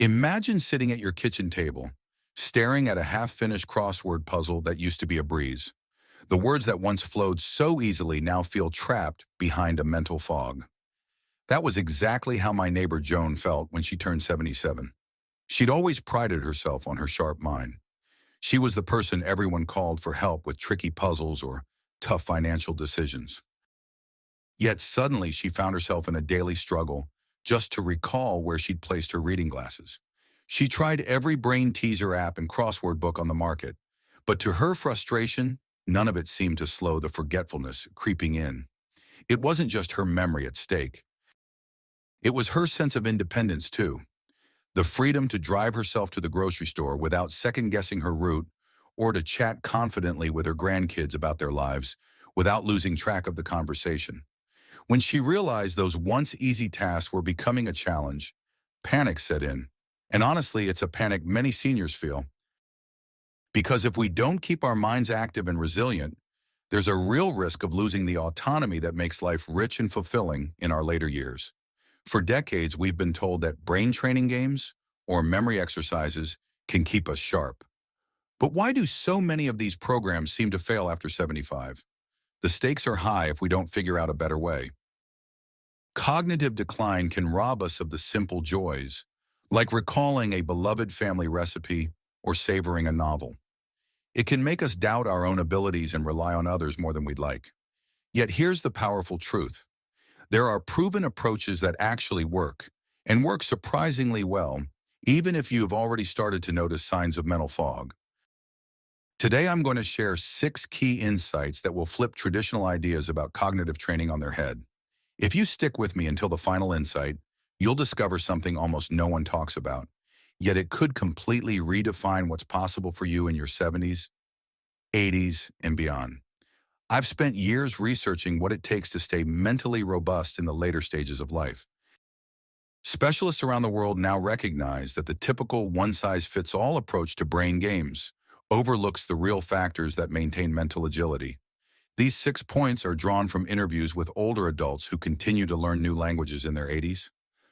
Imagine sitting at your kitchen table, staring at a half-finished crossword puzzle that used to be a breeze. The words that once flowed so easily now feel trapped behind a mental fog. That was exactly how my neighbor Joan felt when she turned 77. She'd always prided herself on her sharp mind. She was the person everyone called for help with tricky puzzles or tough financial decisions. Yet suddenly she found herself in a daily struggle just to recall where she'd placed her reading glasses. She tried every brain teaser app and crossword book on the market, but to her frustration, none of it seemed to slow the forgetfulness creeping in. It wasn't just her memory at stake. It was her sense of independence too. The freedom to drive herself to the grocery store without second-guessing her route, or to chat confidently with her grandkids about their lives without losing track of the conversation. When she realized those once easy tasks were becoming a challenge, panic set in. And honestly, it's a panic many seniors feel. Because if we don't keep our minds active and resilient, there's a real risk of losing the autonomy that makes life rich and fulfilling in our later years. For decades, we've been told that brain training games or memory exercises can keep us sharp. But why do so many of these programs seem to fail after 75? The stakes are high if we don't figure out a better way. Cognitive decline can rob us of the simple joys, like recalling a beloved family recipe or savoring a novel. It can make us doubt our own abilities and rely on others more than we'd like. Yet here's the powerful truth. There are proven approaches that actually work, and work surprisingly well, even if you've already started to notice signs of mental fog. Today I'm going to share 6 key insights that will flip traditional ideas about cognitive training on their head. If you stick with me until the final insight, you'll discover something almost no one talks about, yet it could completely redefine what's possible for you in your 70s, 80s, and beyond. I've spent years researching what it takes to stay mentally robust in the later stages of life. Specialists around the world now recognize that the typical one-size-fits-all approach to brain games overlooks the real factors that maintain mental agility. These 6 points are drawn from interviews with older adults who continue to learn new languages in their 80s,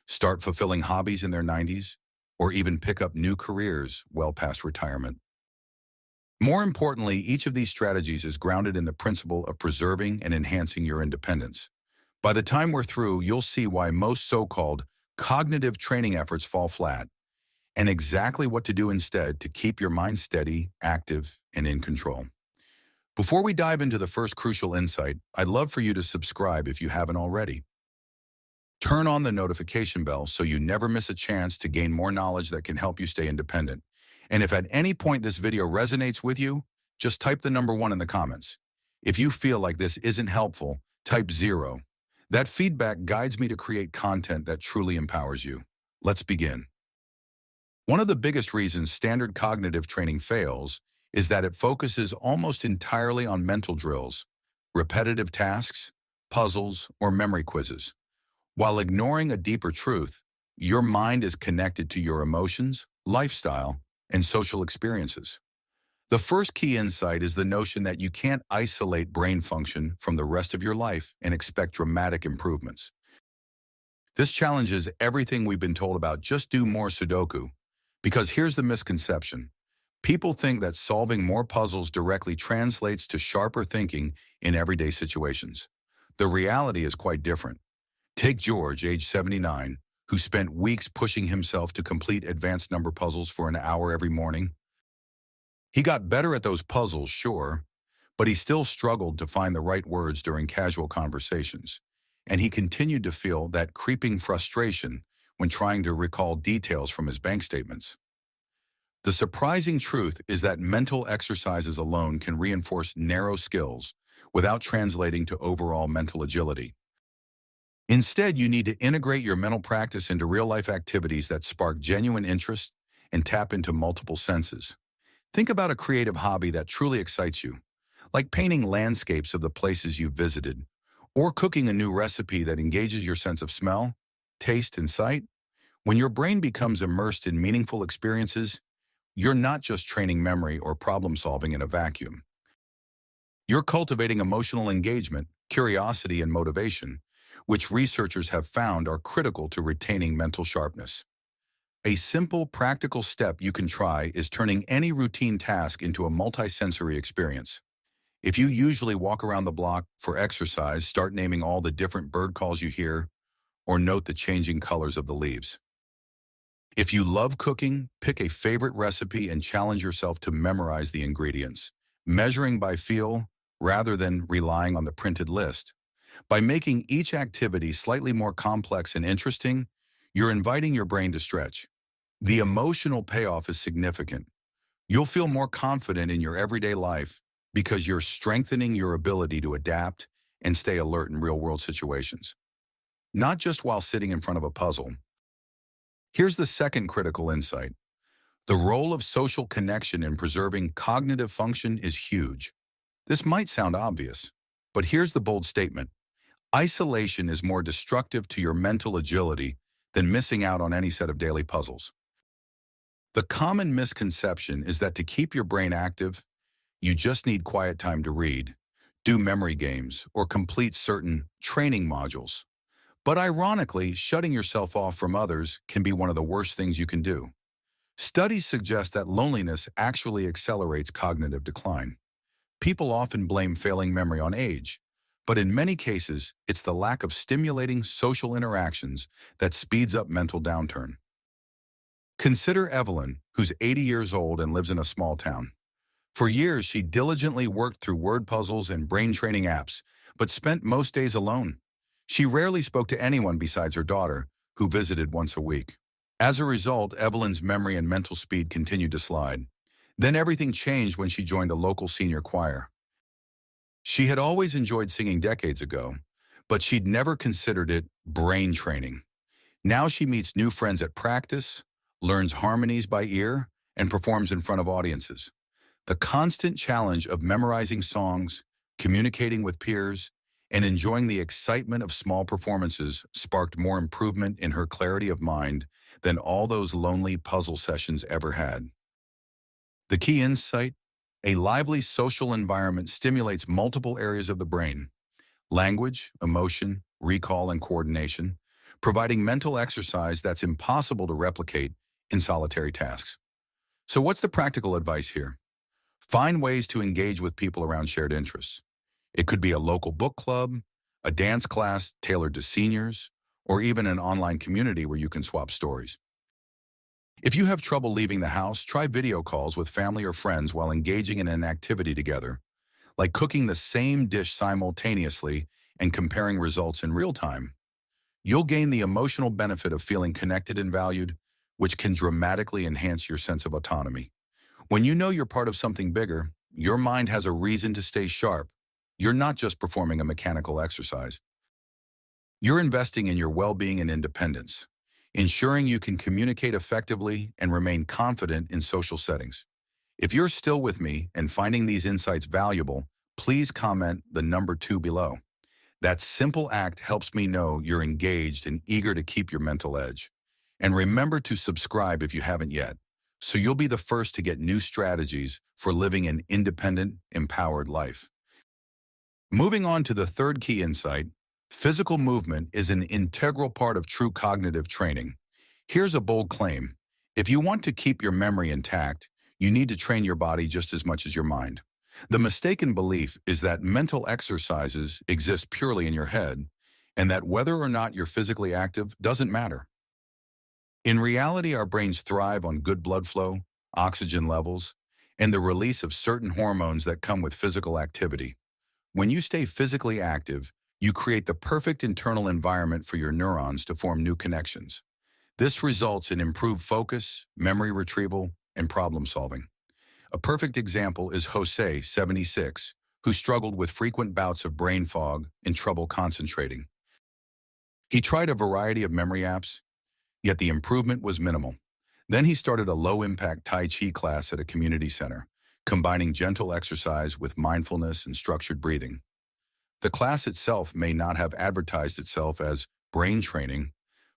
start fulfilling hobbies in their 90s, or even pick up new careers well past retirement. More importantly, each of these strategies is grounded in the principle of preserving and enhancing your independence. By the time we're through, you'll see why most so-called cognitive training efforts fall flat, and exactly what to do instead to keep your mind steady, active, and in control. Before we dive into the first crucial insight, I'd love for you to subscribe if you haven't already. Turn on the notification bell so you never miss a chance to gain more knowledge that can help you stay independent. And if at any point this video resonates with you, just type the number 1 in the comments. If you feel like this isn't helpful, type 0. That feedback guides me to create content that truly empowers you. Let's begin. One of the biggest reasons standard cognitive training fails is that it focuses almost entirely on mental drills, repetitive tasks, puzzles, or memory quizzes. While ignoring a deeper truth, your mind is connected to your emotions, lifestyle, and social experiences. The first key insight is the notion that you can't isolate brain function from the rest of your life and expect dramatic improvements. This challenges everything we've been told about just do more Sudoku, because here's the misconception. People think that solving more puzzles directly translates to sharper thinking in everyday situations. The reality is quite different. Take George, age 79, who spent weeks pushing himself to complete advanced number puzzles for an hour every morning. He got better at those puzzles, sure, but he still struggled to find the right words during casual conversations, and he continued to feel that creeping frustration when trying to recall details from his bank statements. The surprising truth is that mental exercises alone can reinforce narrow skills without translating to overall mental agility. Instead, you need to integrate your mental practice into real-life activities that spark genuine interest and tap into multiple senses. Think about a creative hobby that truly excites you, like painting landscapes of the places you've visited, or cooking a new recipe that engages your sense of smell, taste, and sight. When your brain becomes immersed in meaningful experiences, you're not just training memory or problem-solving in a vacuum. You're cultivating emotional engagement, curiosity, and motivation, which researchers have found are critical to retaining mental sharpness. A simple, practical step you can try is turning any routine task into a multisensory experience. If you usually walk around the block for exercise, start naming all the different bird calls you hear or note the changing colors of the leaves. If you love cooking, pick a favorite recipe and challenge yourself to memorize the ingredients, measuring by feel rather than relying on the printed list. By making each activity slightly more complex and interesting, you're inviting your brain to stretch. The emotional payoff is significant. You'll feel more confident in your everyday life because you're strengthening your ability to adapt and stay alert in real-world situations, not just while sitting in front of a puzzle. Here's the second critical insight. The role of social connection in preserving cognitive function is huge. This might sound obvious, but here's the bold statement. Isolation is more destructive to your mental agility than missing out on any set of daily puzzles. The common misconception is that to keep your brain active, you just need quiet time to read, do memory games, or complete certain training modules. But ironically, shutting yourself off from others can be one of the worst things you can do. Studies suggest that loneliness actually accelerates cognitive decline. People often blame failing memory on age, but in many cases, it's the lack of stimulating social interactions that speeds up mental downturn. Consider Evelyn, who's 80 years old and lives in a small town. For years, she diligently worked through word puzzles and brain training apps, but spent most days alone. She rarely spoke to anyone besides her daughter, who visited once a week. As a result, Evelyn's memory and mental speed continued to slide. Then everything changed when she joined a local senior choir. She had always enjoyed singing decades ago, but she'd never considered it brain training. Now she meets new friends at practice, learns harmonies by ear, and performs in front of audiences. The constant challenge of memorizing songs, communicating with peers, and enjoying the excitement of small performances sparked more improvement in her clarity of mind than all those lonely puzzle sessions ever had. The key insight: a lively social environment stimulates multiple areas of the brain: language, emotion, recall, and coordination, providing mental exercise that's impossible to replicate in solitary tasks. So what's the practical advice here? Find ways to engage with people around shared interests. It could be a local book club, a dance class tailored to seniors, or even an online community where you can swap stories. If you have trouble leaving the house, try video calls with family or friends while engaging in an activity together, like cooking the same dish simultaneously and comparing results in real time. You'll gain the emotional benefit of feeling connected and valued, which can dramatically enhance your sense of autonomy. When you know you're part of something bigger, your mind has a reason to stay sharp. You're not just performing a mechanical exercise. You're investing in your well-being and independence, ensuring you can communicate effectively and remain confident in social settings. If you're still with me and finding these insights valuable, please comment the number 2 below. That simple act helps me know you're engaged and eager to keep your mental edge. And remember to subscribe if you haven't yet, so you'll be the first to get new strategies for living an independent, empowered life. Moving on to the third key insight, physical movement is an integral part of true cognitive training. Here's a bold claim. If you want to keep your memory intact, you need to train your body just as much as your mind. The mistaken belief is that mental exercises exist purely in your head, and that whether or not you're physically active doesn't matter. In reality, our brains thrive on good blood flow, oxygen levels, and the release of certain hormones that come with physical activity. When you stay physically active, you create the perfect internal environment for your neurons to form new connections. This results in improved focus, memory retrieval, and problem solving. A perfect example is Jose, 76, who struggled with frequent bouts of brain fog and trouble concentrating. He tried a variety of memory apps, yet the improvement was minimal. Then he started a low-impact Tai Chi class at a community center, combining gentle exercise with mindfulness and structured breathing. The class itself may not have advertised itself as brain training,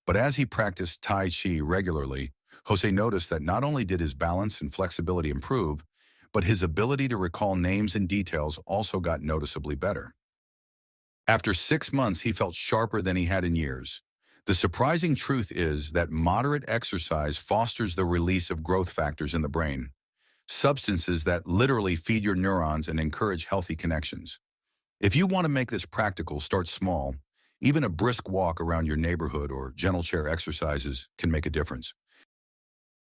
but as he practiced Tai Chi regularly, Jose noticed that not only did his balance and flexibility improve, but his ability to recall names and details also got noticeably better. After 6 months, he felt sharper than he had in years. The surprising truth is that moderate exercise fosters the release of growth factors in the brain, substances that literally feed your neurons and encourage healthy connections. If you want to make this practical, start small. Even a brisk walk around your neighborhood or gentle chair exercises can make a difference.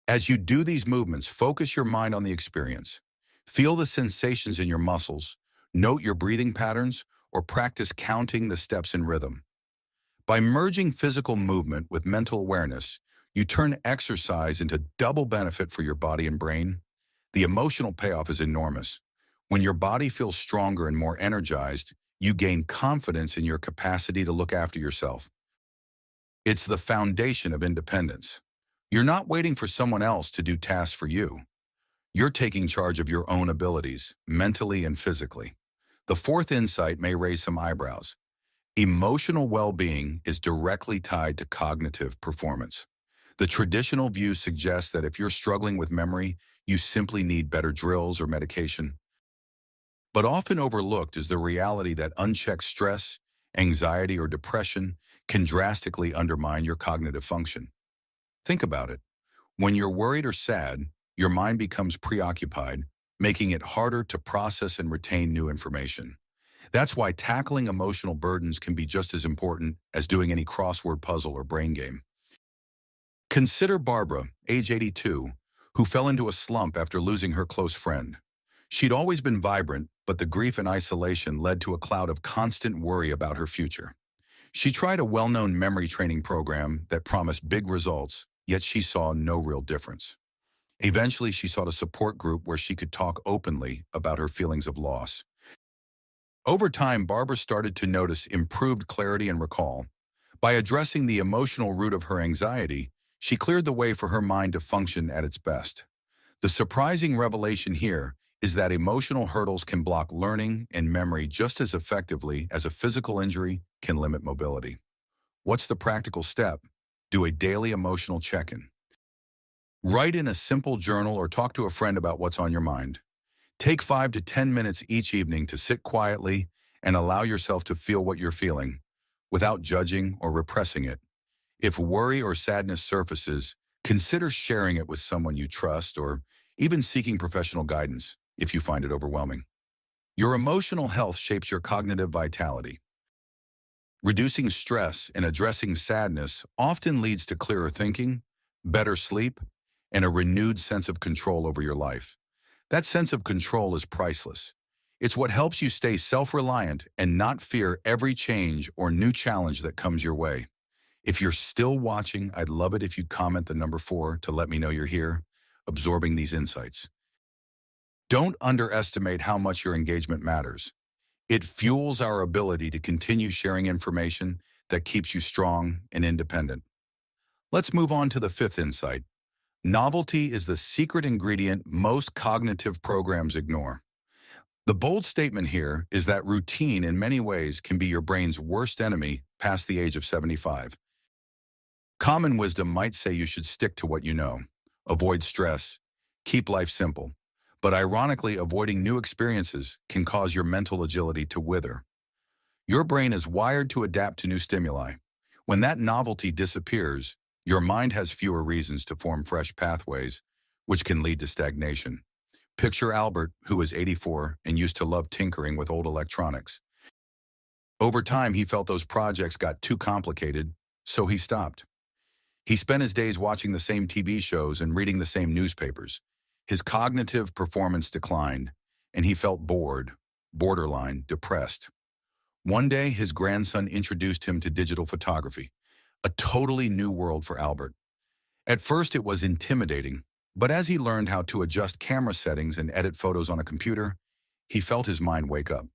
As you do these movements, focus your mind on the experience. Feel the sensations in your muscles, note your breathing patterns, or practice counting the steps in rhythm. By merging physical movement with mental awareness, you turn exercise into double benefit for your body and brain. The emotional payoff is enormous. When your body feels stronger and more energized, you gain confidence in your capacity to look after yourself. It's the foundation of independence. You're not waiting for someone else to do tasks for you. You're taking charge of your own abilities, mentally and physically. The fourth insight may raise some eyebrows. Emotional well-being is directly tied to cognitive performance. The traditional view suggests that if you're struggling with memory, you simply need better drills or medication. But often overlooked is the reality that unchecked stress, anxiety, or depression can drastically undermine your cognitive function. Think about it. When you're worried or sad, your mind becomes preoccupied, making it harder to process and retain new information. That's why tackling emotional burdens can be just as important as doing any crossword puzzle or brain game. Consider Barbara, age 82, who fell into a slump after losing her close friend. She'd always been vibrant, but the grief and isolation led to a cloud of constant worry about her future. She tried a well-known memory training program that promised big results, yet she saw no real difference. Eventually, she sought a support group where she could talk openly about her feelings of loss. Over time, Barbara started to notice improved clarity and recall. By addressing the emotional root of her anxiety, she cleared the way for her mind to function at its best. The surprising revelation here is that emotional hurdles can block learning and memory just as effectively as a physical injury can limit mobility. What's the practical step? Do a daily emotional check-in. Write in a simple journal or talk to a friend about what's on your mind. Take 5 to 10 minutes each evening to sit quietly and allow yourself to feel what you're feeling, without judging or repressing it. If worry or sadness surfaces, consider sharing it with someone you trust or even seeking professional guidance if you find it overwhelming. Your emotional health shapes your cognitive vitality. Reducing stress and addressing sadness often leads to clearer thinking, better sleep, and a renewed sense of control over your life. That sense of control is priceless. It's what helps you stay self-reliant and not fear every change or new challenge that comes your way. If you're still watching, I'd love it if you'd comment the number 4 to let me know you're here, absorbing these insights. Don't underestimate how much your engagement matters. It fuels our ability to continue sharing information that keeps you strong and independent. Let's move on to the fifth insight. Novelty is the secret ingredient most cognitive programs ignore. The bold statement here is that routine in many ways can be your brain's worst enemy past the age of 75. Common wisdom might say you should stick to what you know, avoid stress, keep life simple. But ironically, avoiding new experiences can cause your mental agility to wither. Your brain is wired to adapt to new stimuli. When that novelty disappears, your mind has fewer reasons to form fresh pathways, which can lead to stagnation. Picture Albert, who is 84 and used to love tinkering with old electronics. Over time, he felt those projects got too complicated, so he stopped. He spent his days watching the same TV shows and reading the same newspapers. His cognitive performance declined, and he felt bored, borderline depressed. One day, his grandson introduced him to digital photography, a totally new world for Albert. At first, it was intimidating, but as he learned how to adjust camera settings and edit photos on a computer, he felt his mind wake up.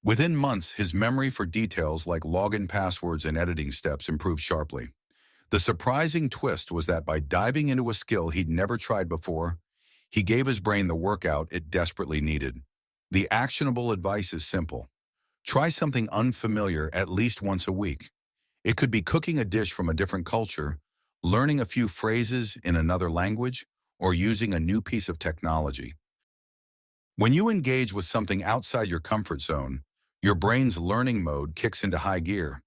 Within months, his memory for details like login passwords and editing steps improved sharply. The surprising twist was that by diving into a skill he'd never tried before, he gave his brain the workout it desperately needed. The actionable advice is simple. Try something unfamiliar at least once a week. It could be cooking a dish from a different culture, learning a few phrases in another language, or using a new piece of technology. When you engage with something outside your comfort zone, your brain's learning mode kicks into high gear.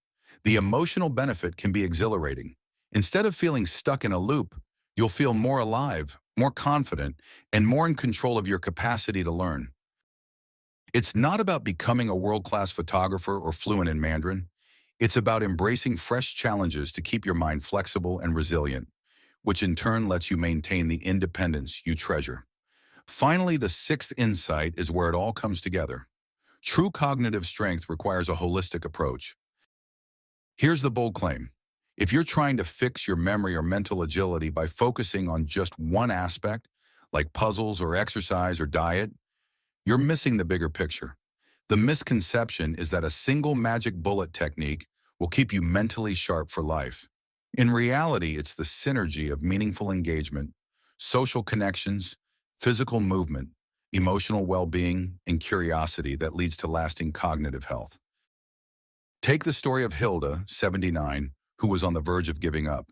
The emotional benefit can be exhilarating. Instead of feeling stuck in a loop, you'll feel more alive, more confident, and more in control of your capacity to learn. It's not about becoming a world-class photographer or fluent in Mandarin. It's about embracing fresh challenges to keep your mind flexible and resilient, which in turn lets you maintain the independence you treasure. Finally, the sixth insight is where it all comes together. True cognitive strength requires a holistic approach. Here's the bold claim. If you're trying to fix your memory or mental agility by focusing on just one aspect, like puzzles or exercise or diet, you're missing the bigger picture. The misconception is that a single magic bullet technique will keep you mentally sharp for life. In reality, it's the synergy of meaningful engagement, social connections, physical movement, emotional well-being, and curiosity that leads to lasting cognitive health. Take the story of Hilda, 79, who was on the verge of giving up.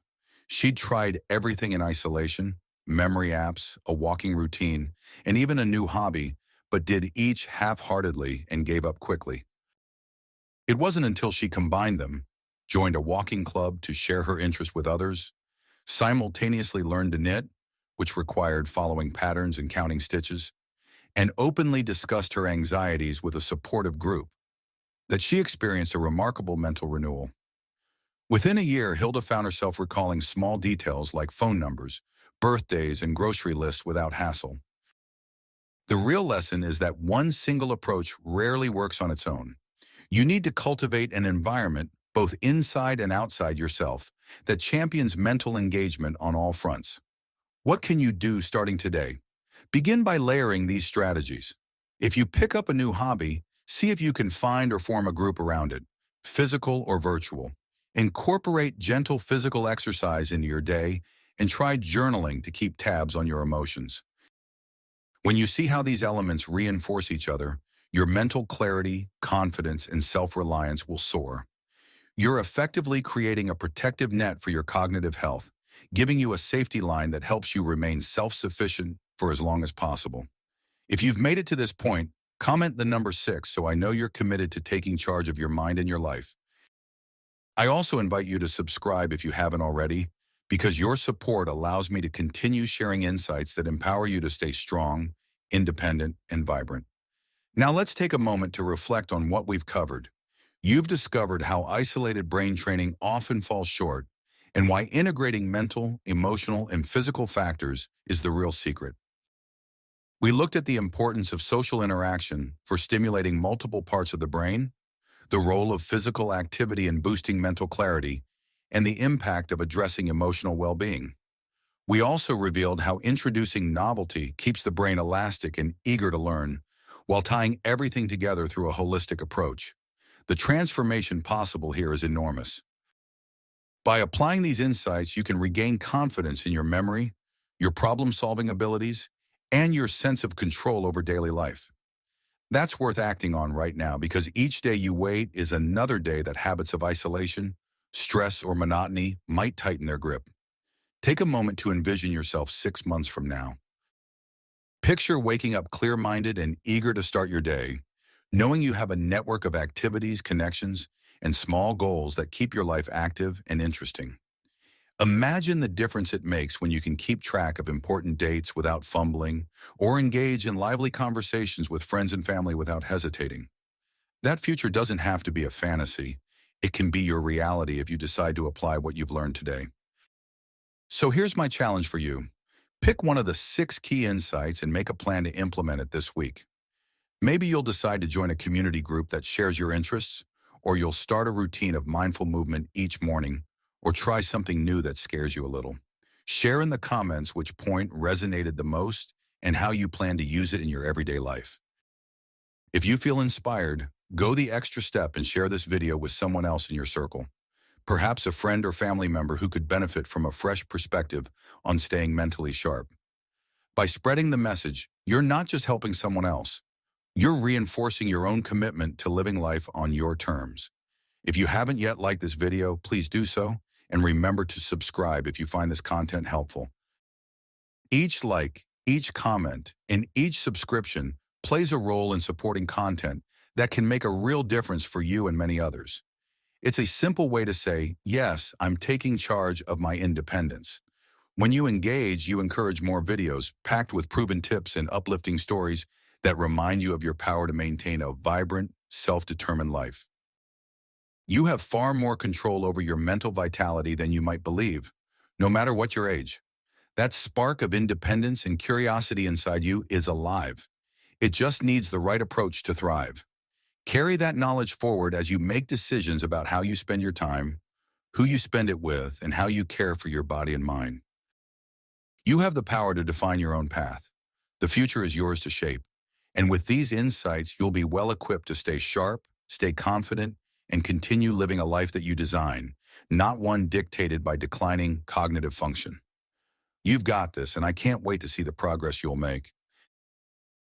She'd tried everything in isolation, memory apps, a walking routine, and even a new hobby, but did each half-heartedly and gave up quickly. It wasn't until she combined them, joined a walking club to share her interest with others, simultaneously learned to knit, which required following patterns and counting stitches, and openly discussed her anxieties with a supportive group, that she experienced a remarkable mental renewal. Within a year, Hilda found herself recalling small details like phone numbers, birthdays, and grocery lists without hassle. The real lesson is that one single approach rarely works on its own. You need to cultivate an environment, both inside and outside yourself, that champions mental engagement on all fronts. What can you do starting today? Begin by layering these strategies. If you pick up a new hobby, see if you can find or form a group around it, physical or virtual. Incorporate gentle physical exercise into your day and try journaling to keep tabs on your emotions. When you see how these elements reinforce each other, your mental clarity, confidence, and self-reliance will soar. You're effectively creating a protective net for your cognitive health, giving you a safety line that helps you remain self-sufficient for as long as possible. If you've made it to this point, comment the number 6 so I know you're committed to taking charge of your mind and your life. I also invite you to subscribe if you haven't already, because your support allows me to continue sharing insights that empower you to stay strong, independent, and vibrant. Now let's take a moment to reflect on what we've covered. You've discovered how isolated brain training often falls short and why integrating mental, emotional, and physical factors is the real secret. We looked at the importance of social interaction for stimulating multiple parts of the brain, the role of physical activity in boosting mental clarity, and the impact of addressing emotional well-being. We also revealed how introducing novelty keeps the brain elastic and eager to learn, while tying everything together through a holistic approach. The transformation possible here is enormous. By applying these insights, you can regain confidence in your memory, your problem-solving abilities, and your sense of control over daily life. That's worth acting on right now because each day you wait is another day that habits of isolation, stress, or monotony might tighten their grip. Take a moment to envision yourself 6 months from now. Picture waking up clear-minded and eager to start your day, knowing you have a network of activities, connections, and small goals that keep your life active and interesting. Imagine the difference it makes when you can keep track of important dates without fumbling or engage in lively conversations with friends and family without hesitating. That future doesn't have to be a fantasy. It can be your reality if you decide to apply what you've learned today. So here's my challenge for you. Pick one of the 6 key insights and make a plan to implement it this week. Maybe you'll decide to join a community group that shares your interests, or you'll start a routine of mindful movement each morning, or try something new that scares you a little. Share in the comments which point resonated the most and how you plan to use it in your everyday life. If you feel inspired, go the extra step and share this video with someone else in your circle. Perhaps a friend or family member who could benefit from a fresh perspective on staying mentally sharp. By spreading the message, you're not just helping someone else. You're reinforcing your own commitment to living life on your terms. If you haven't yet liked this video, please do so, and remember to subscribe if you find this content helpful. Each like, each comment, and each subscription plays a role in supporting content that can make a real difference for you and many others. It's a simple way to say, yes, I'm taking charge of my independence. When you engage, you encourage more videos packed with proven tips and uplifting stories that remind you of your power to maintain a vibrant, self-determined life. You have far more control over your mental vitality than you might believe, no matter what your age. That spark of independence and curiosity inside you is alive. It just needs the right approach to thrive. Carry that knowledge forward as you make decisions about how you spend your time, who you spend it with, and how you care for your body and mind. You have the power to define your own path. The future is yours to shape. And with these insights, you'll be well equipped to stay sharp, stay confident, and continue living a life that you design, not one dictated by declining cognitive function. You've got this, and I can't wait to see the progress you'll make.